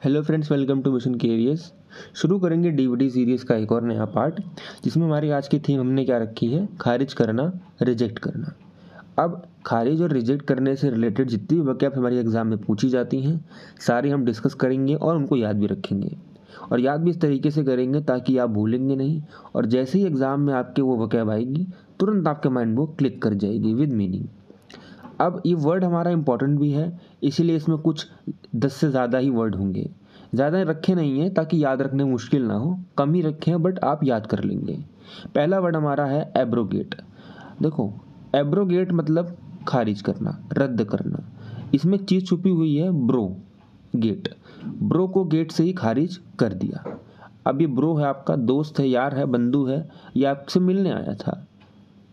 Hello friends, welcome to mission KVS. शुरू करेंगे DVD series का एक और नया पार्ट, जिसमें हमारी आज की थीम हमने क्या रखी है, खारिज करना, रिजेक्ट करना। अब खारिज और रिजेक्ट करने से रिलेटेड जितनी भी वैकेब हमारी एग्ज़ाम में पूछी जाती हैं, सारी हम डिस्कस करेंगे और उनको याद भी रखेंगे। और याद भी इस तरीके से करेंगे ताकि आप भूलेंगे नहीं, और जैसे ही एग्ज़ाम में आपके वो वैकेब आएगी तुरंत आपके माइंड वो क्लिक कर जाएगी विद मीनिंग। अब ये वर्ड हमारा इंपॉर्टेंट भी है, इसीलिए इसमें कुछ 10 से ज़्यादा ही वर्ड होंगे। ज़्यादा रखे नहीं हैं ताकि याद रखने में मुश्किल ना हो, कम ही रखे हैं बट आप याद कर लेंगे। पहला वर्ड हमारा है एब्रोगेट। देखो, एब्रोगेट मतलब खारिज करना, रद्द करना। इसमें एक चीज़ छुपी हुई है, ब्रो गेट। ब्रो को गेट से ही खारिज कर दिया। अब ये ब्रो है, आपका दोस्त है, यार है, बंधु है, ये आपसे मिलने आया था,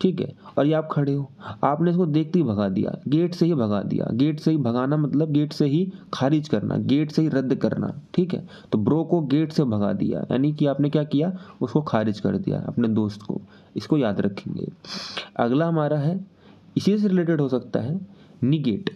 ठीक है, और ये आप खड़े हो, आपने इसको देखते ही भगा दिया, गेट से ही भगा दिया। गेट से ही भगाना मतलब गेट से ही खारिज करना, गेट से ही रद्द करना, ठीक है। तो ब्रो को गेट से भगा दिया, यानी कि आपने क्या किया, उसको खारिज कर दिया, अपने दोस्त को। इसको याद रखेंगे। अगला हमारा है, इसी से रिलेटेड हो सकता है, निगेट।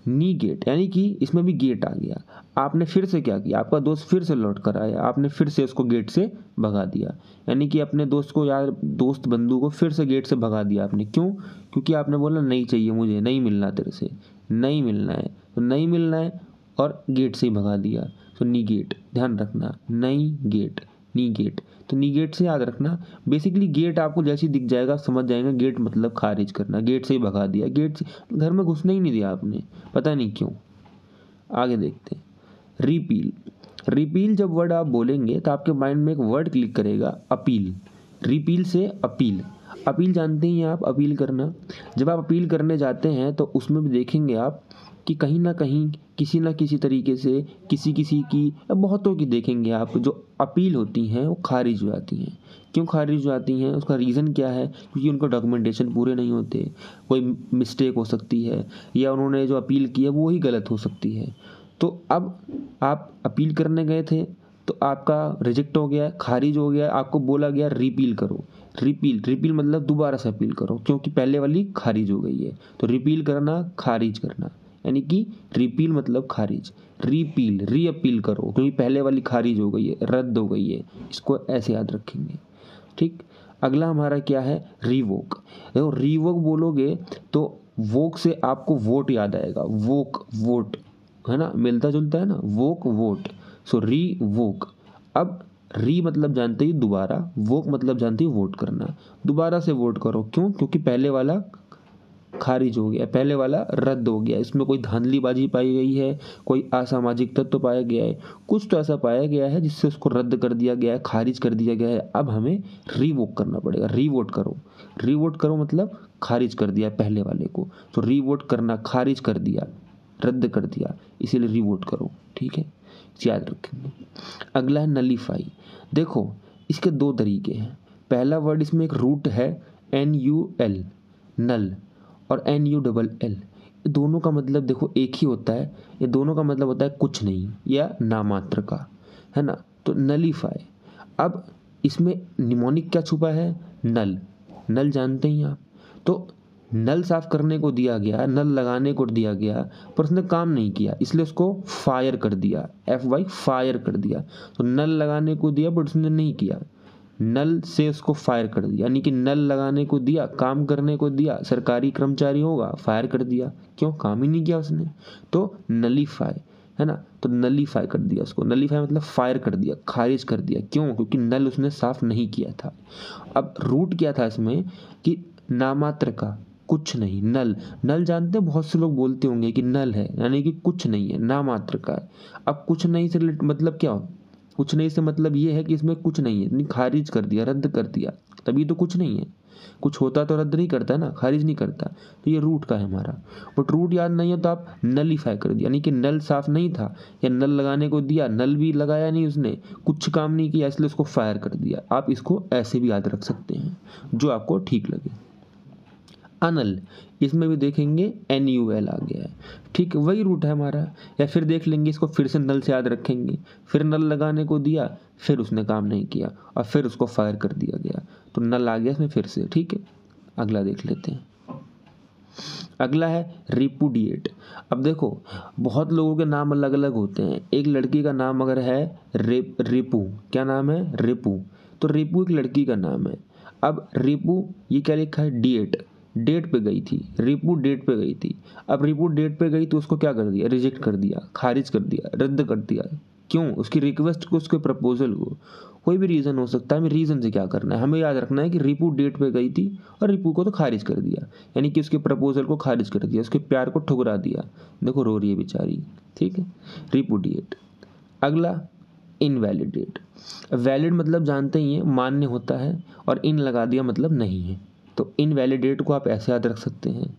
नीगेट यानी कि इसमें भी गेट आ गया। आपने फिर से क्या किया, आपका दोस्त फिर से लौट कर आया, आपने फिर से उसको गेट से भगा दिया। यानी कि अपने दोस्त को, यार दोस्त बंधु को फिर से गेट से भगा दिया आपने। क्यों? क्योंकि आपने बोला नहीं चाहिए मुझे, नहीं मिलना तेरे से, नहीं मिलना है, तो नहीं मिलना है और गेट से ही भगा दिया। तो नीगेट, ध्यान रखना, नहीं गेट, नीगेट। तो नीगेट से याद रखना, बेसिकली गेट आपको जैसे ही दिख जाएगा समझ जाएंगे गेट मतलब खारिज करना, गेट से ही भगा दिया, गेट से घर में घुसने ही नहीं दिया आपने, पता नहीं क्यों। आगे देखते हैं, रिपील। रिपील जब वर्ड आप बोलेंगे तो आपके माइंड में एक वर्ड क्लिक करेगा, अपील। रिपील से अपील। अपील जानते ही हैं आप, अपील करना। जब आप अपील करने जाते हैं तो उसमें भी देखेंगे आप कि कहीं ना कहीं, किसी ना किसी तरीके से, किसी किसी की या बहुतों की देखेंगे आप, जो अपील होती हैं वो खारिज हो जाती हैं। क्यों खारिज हो जाती हैं? उसका रीज़न क्या है? क्योंकि उनको डॉक्यूमेंटेशन पूरे नहीं होते, कोई मिस्टेक हो सकती है, या उन्होंने जो अपील की है वो ही गलत हो सकती है। तो अब आप अपील करने गए थे तो आपका रिजेक्ट हो गया, खारिज हो गया, आपको बोला गया रिपील करो। रिपील, रिपील मतलब दोबारा से अपील करो, क्योंकि पहले वाली खारिज हो गई है। तो रिपील करना, खारिज करना, यानी कि रिपील मतलब खारिज, रीपील, री अपील करो, क्योंकि पहले वाली खारिज हो गई है, रद्द हो गई है। इसको ऐसे याद रखेंगे, ठीक। अगला हमारा क्या है, रीवोक। देखो, रीवोक बोलोगे तो वोक से आपको वोट याद आएगा, वोक वोट, है ना, मिलता जुलता है ना, वोक वोट। सो री वोक। अब री मतलब जानते ही दोबारा, वोक मतलब जानते ही वोट करना। दोबारा से वोट करो, क्यों? क्योंकि पहले वाला खारिज हो गया, पहले वाला रद्द हो गया। इसमें कोई धांधलीबाजी पाई गई है, कोई असामाजिक तत्व तो पाया गया है, कुछ तो ऐसा पाया गया है जिससे उसको रद्द कर दिया गया है, खारिज कर दिया गया है। अब हमें रीवोक करना पड़ेगा, रीवोट करो। रीवोट करो मतलब खारिज कर दिया पहले वाले को, तो रीवोट करना, खारिज कर दिया, रद्द कर दिया, इसीलिए रीवोट करो, ठीक है, याद रखेंगे। अगला है नलीफाई। देखो, इसके दो तरीके हैं। पहला वर्ड, इसमें एक रूट है NUL, नल, और NULL। ये दोनों का मतलब देखो एक ही होता है। ये दोनों का मतलब होता है कुछ नहीं या नामात्र का, है ना। तो नलीफाई। अब इसमें निमोनिक क्या छुपा है, नल। नल जानते ही आप। तो नल साफ करने को दिया गया, नल लगाने को दिया गया, पर उसने काम नहीं किया, इसलिए उसको फायर कर दिया, FY, फायर कर दिया। तो नल लगाने को दिया बट उसने नहीं किया, नल से उसको फायर कर दिया। यानी कि नल लगाने को दिया, काम करने को दिया, सरकारी कर्मचारी होगा, फायर कर दिया। क्यों? काम ही नहीं किया उसने। तो नलीफाई, है ना, तो नलीफाई कर दिया उसको। नलीफाई मतलब फायर कर दिया, खारिज कर दिया। क्यों? क्योंकि नल उसने साफ नहीं किया था। अब रूट क्या था इसमें कि नामात्र का, कुछ नहीं, नल। नल जानते हैं, बहुत से लोग बोलते होंगे कि नल है, यानी कि कुछ नहीं है, नामात्र का है। अब कुछ नहीं से मतलब क्या हो, कुछ नहीं से मतलब ये है कि इसमें कुछ नहीं है, नहीं, खारिज कर दिया, रद्द कर दिया, तभी तो कुछ नहीं है। कुछ होता तो रद्द नहीं करता ना, खारिज नहीं करता। तो ये रूट का है हमारा। बट रूट याद नहीं है तो आप नलीफाई कर दिया, यानी कि नल साफ नहीं था, या नल लगाने को दिया, नल भी लगाया नहीं उसने, कुछ काम नहीं किया, इसलिए उसको फायर कर दिया। आप इसको ऐसे भी याद रख सकते हैं, जो आपको ठीक लगे। अनल, इसमें भी देखेंगे NUL आ गया है, ठीक, वही रूट है हमारा। या फिर देख लेंगे इसको, फिर से नल से याद रखेंगे, फिर नल लगाने को दिया, फिर उसने काम नहीं किया और फिर उसको फायर कर दिया गया, तो नल आ गया इसमें फिर से, ठीक है। अगला देख लेते हैं, अगला है रिपुडिएट। अब देखो बहुत लोगों के नाम अलग अलग होते हैं। एक लड़की का नाम अगर है रिपू, क्या नाम है? रिपू। तो रिपू एक लड़की का नाम है। अब रिपू ये क्या लिखा है? डेट, डेट पे गई थी, रिपू डेट पे गई थी। अब रिपू डेट पे गई तो उसको क्या कर दिया? रिजेक्ट कर दिया, खारिज कर दिया, रद्द कर दिया। क्यों? उसकी रिक्वेस्ट को, उसके प्रपोजल को। कोई भी रीज़न हो सकता है, हमें रीज़न से क्या करना है, हमें याद रखना है कि रिपू डेट पे गई थी और रिपू को तो खारिज कर दिया, यानी कि उसके प्रपोजल को खारिज कर दिया, उसके प्यार को ठुकरा दिया। देखो रो रही है बेचारी, ठीक है, रिपुडिएट। अगला इनवैलिडेट। वैलिड मतलब जानते ही हैं, मान्य होता है, और इन लगा दिया मतलब नहीं है। तो इनवैलिडेट को आप ऐसे याद रख सकते हैं।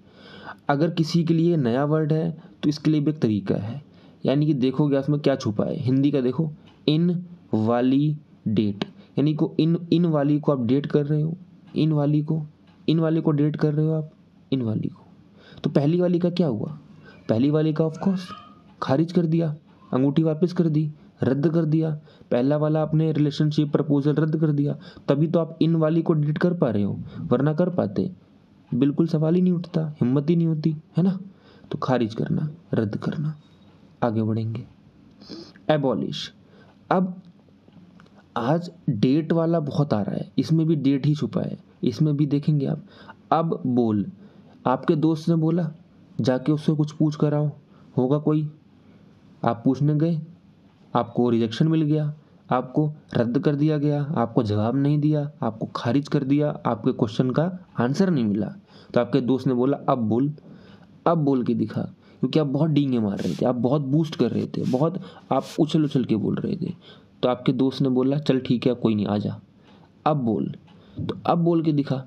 अगर किसी के लिए नया वर्ड है तो इसके लिए भी एक तरीका है, यानी कि देखोगे उसमें क्या छुपा है। हिंदी का देखो, इन वाली डेट, यानी को इन वाली को आप डेट कर रहे हो, इन वाली को डेट कर रहे हो आप, इन वाली को। तो पहली वाली का क्या हुआ? पहली वाली का ऑफकोर्स खारिज कर दिया, अंगूठी वापस कर दी, रद्द कर दिया। पहला वाला आपने रिलेशनशिप प्रपोजल रद्द कर दिया, तभी तो आप इन वाली को डेट कर पा रहे हो, वरना कर पाते? बिल्कुल सवाल ही नहीं उठता, हिम्मत ही नहीं होती, है ना। तो खारिज करना, रद्द करना। आगे बढ़ेंगे, एबॉलिश। अब आज डेट वाला बहुत आ रहा है, इसमें भी डेट ही छुपा है, इसमें भी देखेंगे आप। अब बोल, आपके दोस्त ने बोला जाके उससे कुछ पूछ कर आओ, होगा कोई, आप पूछने गए, आपको रिजेक्शन मिल गया, आपको रद्द कर दिया गया, आपको जवाब नहीं दिया, आपको खारिज कर दिया, आपके क्वेश्चन का आंसर नहीं मिला। तो आपके दोस्त ने बोला अब बोल, अब बोल के दिखा, क्योंकि आप बहुत डींगे मार रहे थे, आप बहुत बूस्ट कर रहे थे, बहुत आप उछल उछल के बोल रहे थे। तो आपके दोस्त ने बोला चल ठीक है कोई नहीं आ जा, अब बोल। तो अब बोल के दिखा,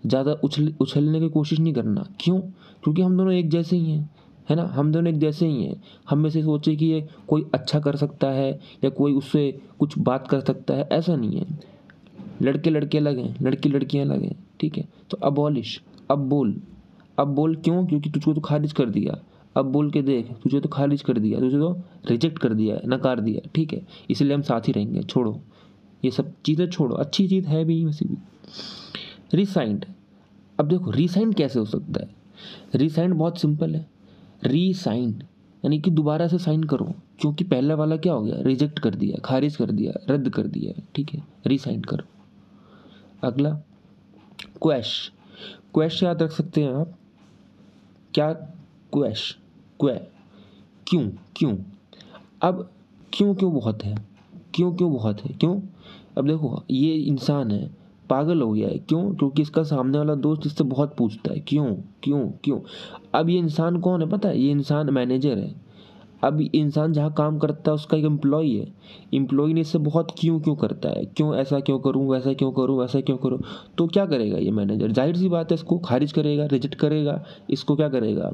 ज़्यादा उछलने की कोशिश नहीं करना। क्यों? क्योंकि हम दोनों एक जैसे ही हैं, है ना, हम दोनों एक जैसे ही हैं। हम में से सोचे कि ये कोई अच्छा कर सकता है या कोई उससे कुछ बात कर सकता है, ऐसा नहीं है। लड़के लड़के अलग हैं, लड़की लड़कियां अलग हैं, ठीक है। तो अबॉलिश, अब बोल, अब बोल। क्यों? क्योंकि तुझको तो खारिज कर दिया। अब बोल के देख, तुझे तो खारिज कर दिया, तुझे तो रिजेक्ट कर दिया है, नकार दिया, ठीक है, इसलिए हम साथ ही रहेंगे, छोड़ो ये सब चीज़ें, छोड़ो, अच्छी चीज़ है भी वैसे भी। रिसाइंड। अब देखो रिसाइंड कैसे हो सकता है? रिसाइंड बहुत सिंपल है, रीसाइंड यानी कि दोबारा से साइन करो, क्योंकि पहला वाला क्या हो गया? रिजेक्ट कर दिया, खारिज कर दिया, रद्द कर दिया, ठीक है, रीसाइन करो। अगला क्वैश। क्वैश याद रख सकते हैं आप, क्या? क्वैश, क्वै, क्यों, क्यों। अब क्यों क्यों बहुत है, क्यों क्यों बहुत है, क्यों? अब देखो ये इंसान है, पागल हो गया है, क्यों? क्योंकि इसका सामने वाला दोस्त इससे बहुत पूछता है क्यों क्यों क्यों। अब ये इंसान कौन है पता है? ये इंसान मैनेजर है। अब इंसान जहाँ काम करता है उसका एक एम्प्लॉई है, एम्प्लॉई ने इससे बहुत क्यों क्यों करता है, क्यों ऐसा क्यों करूँ, वैसा क्यों करूँ, वैसा क्यों करूँ। तो क्या करेगा ये मैनेजर? जाहिर सी बात है इसको खारिज करेगा, रिजेक्ट करेगा, इसको क्या करेगा?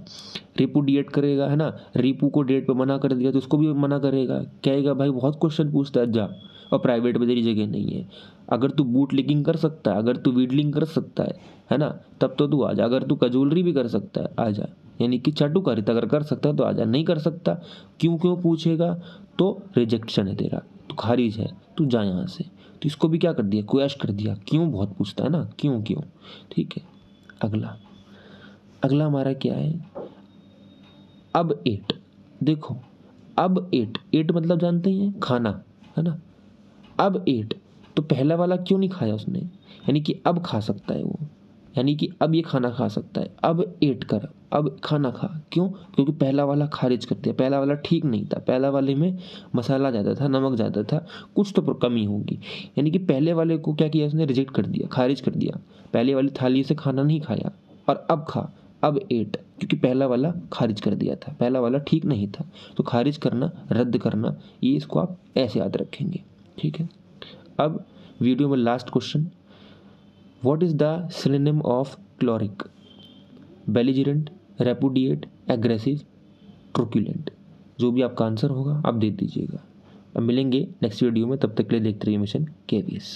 रिपुडिएट करेगा, है ना। रिपू को डेट पे मना कर दिया तो उसको भी मना करेगा, कहेगा भाई बहुत क्वेश्चन पूछता है, जा, और प्राइवेट में तेरी जगह नहीं है। अगर तू बूट लिकिंग कर सकता है, अगर तू वीडलिंग कर सकता है ना, तब तो तू आ जा। अगर तू कजूलरी भी कर सकता है आ जा, यानी कि चाटुकारिता अगर कर सकता है तो आ जा, नहीं कर सकता क्यों क्यों पूछेगा तो रिजेक्शन है तेरा, तो खारिज है, तू जा यहाँ से। तो इसको भी क्या कर दिया? क्वैश कर दिया, क्यों बहुत पूछता है ना, क्यों क्यों, ठीक है। अगला, अगला हमारा क्या है? अब एट। देखो अब एट, एट मतलब जानते ही हैं, खाना, है ना। अब एट, तो पहला वाला क्यों नहीं खाया उसने, यानी कि अब खा सकता है वो, यानी कि अब ये खाना खा सकता है। अब एट कर, अब खाना खा, क्यों? क्योंकि पहला वाला खारिज कर दिया, पहला वाला ठीक नहीं था, पहला वाले में मसाला ज़्यादा था, नमक ज़्यादा था, कुछ तो कमी होगी, यानी कि पहले वाले को क्या किया उसने? रिजेक्ट कर दिया, खारिज कर दिया, पहले वाली थाली से खाना नहीं खाया, और अब खा। अब एट, क्योंकि पहला वाला खारिज कर दिया था, पहला वाला ठीक नहीं था। तो खारिज करना, रद्द करना, ये इसको आप ऐसे याद रखेंगे, ठीक है। अब वीडियो में last question, what is the synonym of choleric? Belligerent, repudiate, aggressive, truculent. जो भी आपका आंसर होगा आप दे दीजिएगा। अब मिलेंगे नेक्स्ट वीडियो में, तब तक के लिए देखते रहिए मिशन KVS।